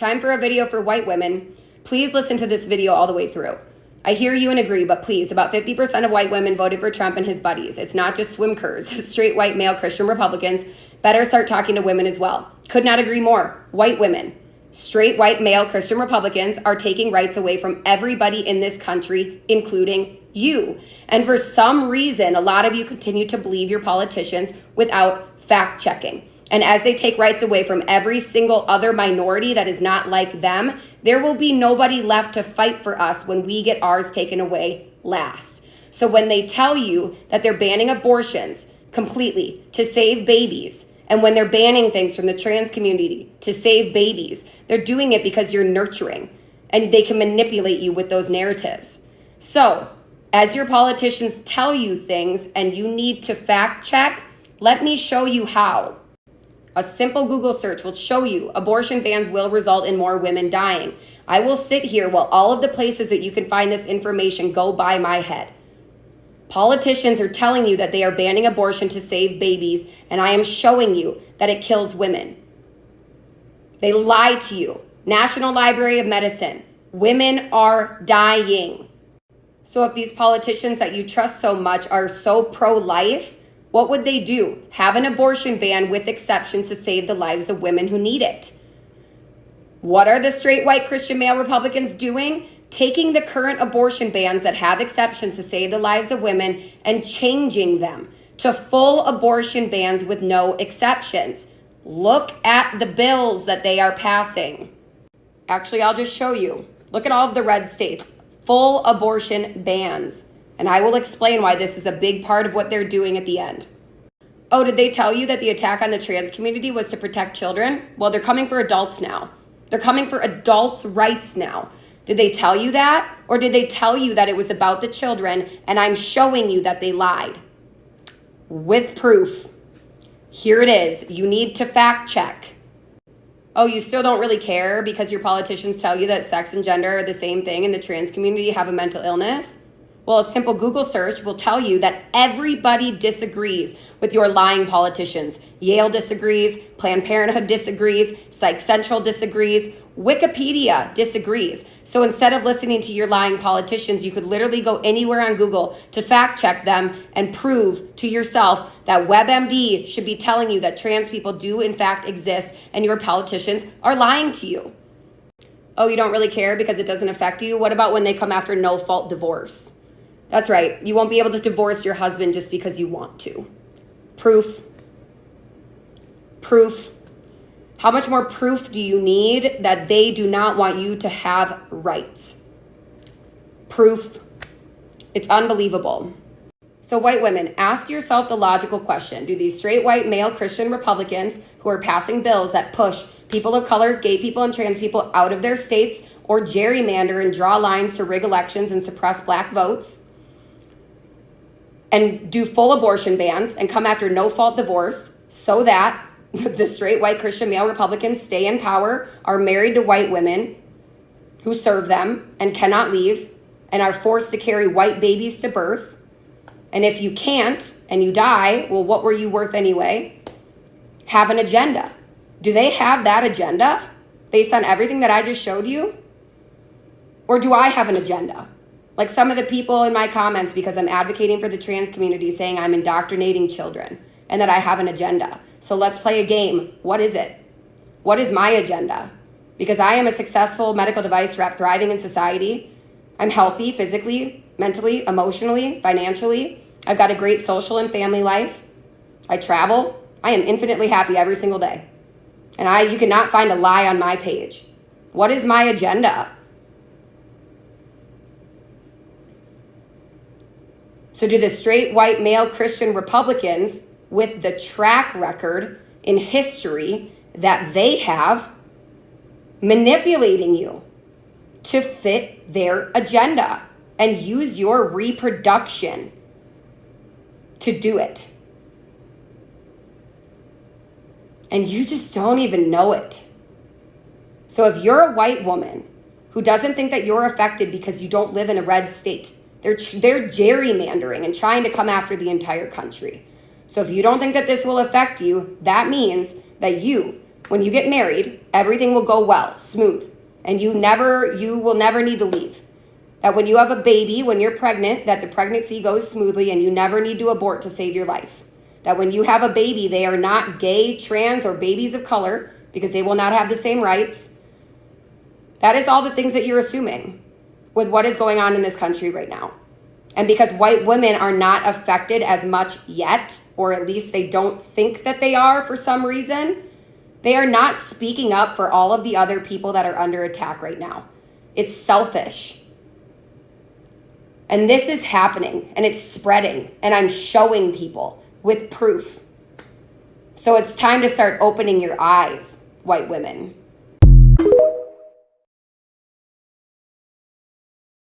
Time for a video for white women. Please listen to this video all the way through. I hear you and agree, but please, about 50% of white women voted for Trump and his buddies. It's not just swimkers, straight white male Christian Republicans. Better start talking to women as well. Could not agree more. White women, straight white male Christian Republicans are taking rights away from everybody in this country, including you. And for some reason, a lot of you continue to believe your politicians without fact checking. And as they take rights away from every single other minority that is not like them, there will be nobody left to fight for us when we get ours taken away last. So when they tell you that they're banning abortions completely to save babies, and when they're banning things from the trans community to save babies, they're doing it because you're nurturing and they can manipulate you with those narratives. So as your politicians tell you things and you need to fact check, let me show you how. A simple Google search will show you abortion bans will result in more women dying. I will sit here while all of the places that you can find this information go by my head. Politicians are telling you that they are banning abortion to save babies, and I am showing you that it kills women. They lie to you. National Library of Medicine. Women are dying. So if these politicians that you trust so much are so pro-life, what would they do? Have an abortion ban with exceptions to save the lives of women who need it. What are the straight white Christian male Republicans doing? Taking the current abortion bans that have exceptions to save the lives of women and changing them to full abortion bans with no exceptions. Look at the bills that they are passing. Actually, I'll just show you. Look at all of the red states. Full abortion bans. And I will explain why this is a big part of what they're doing at the end. Oh, did they tell you that the attack on the trans community was to protect children? Well, they're coming for adults now. They're coming for adults' rights now. Did they tell you that? Or did they tell you that it was about the children and I'm showing you that they lied? With proof. Here it is. You need to fact check. Oh, you still don't really care because your politicians tell you that sex and gender are the same thing and the trans community have a mental illness? Well, a simple Google search will tell you that everybody disagrees with your lying politicians. Yale disagrees, Planned Parenthood disagrees, Psych Central disagrees, Wikipedia disagrees. So instead of listening to your lying politicians, you could literally go anywhere on Google to fact check them and prove to yourself that WebMD should be telling you that trans people do in fact exist and your politicians are lying to you. Oh, you don't really care because it doesn't affect you? What about when they come after no-fault divorce? That's right. You won't be able to divorce your husband just because you want to. Proof. Proof. How much more proof do you need that they do not want you to have rights? Proof. It's unbelievable. So white women, ask yourself the logical question. Do these straight white male Christian Republicans who are passing bills that push people of color, gay people, and trans people out of their states or gerrymander and draw lines to rig elections and suppress black votes and do full abortion bans and come after no-fault divorce so that the straight white Christian male Republicans stay in power, are married to white women who serve them and cannot leave and are forced to carry white babies to birth? And if you can't and you die, well, what were you worth anyway? Have an agenda. Do they have that agenda based on everything that I just showed you? Or do I have an agenda? Like some of the people in my comments, because I'm advocating for the trans community, saying I'm indoctrinating children and that I have an agenda. So let's play a game. What is it? What is my agenda? Because I am a successful medical device rep thriving in society. I'm healthy physically, mentally, emotionally, financially. I've got a great social and family life. I travel. I am infinitely happy every single day. And you cannot find a lie on my page. What is my agenda? So do the straight white male Christian Republicans with the track record in history that they have manipulating you to fit their agenda and use your reproduction to do it. And you just don't even know it. So if you're a white woman who doesn't think that you're affected because you don't live in a red state, they're gerrymandering and trying to come after the entire country. So if you don't think that this will affect you, that means that you, when you get married everything will go well, smooth, and you will never need to leave. That when you have a baby, when you're pregnant, that the pregnancy goes smoothly and you never need to abort to save your life. That when you have a baby, they are not gay, trans, or babies of color because they will not have the same rights. That is all the things that you're assuming with what is going on in this country right now. And because white women are not affected as much yet, or at least they don't think that they are for some reason, they are not speaking up for all of the other people that are under attack right now. It's selfish. And this is happening and it's spreading and I'm showing people with proof. So it's time to start opening your eyes, white women.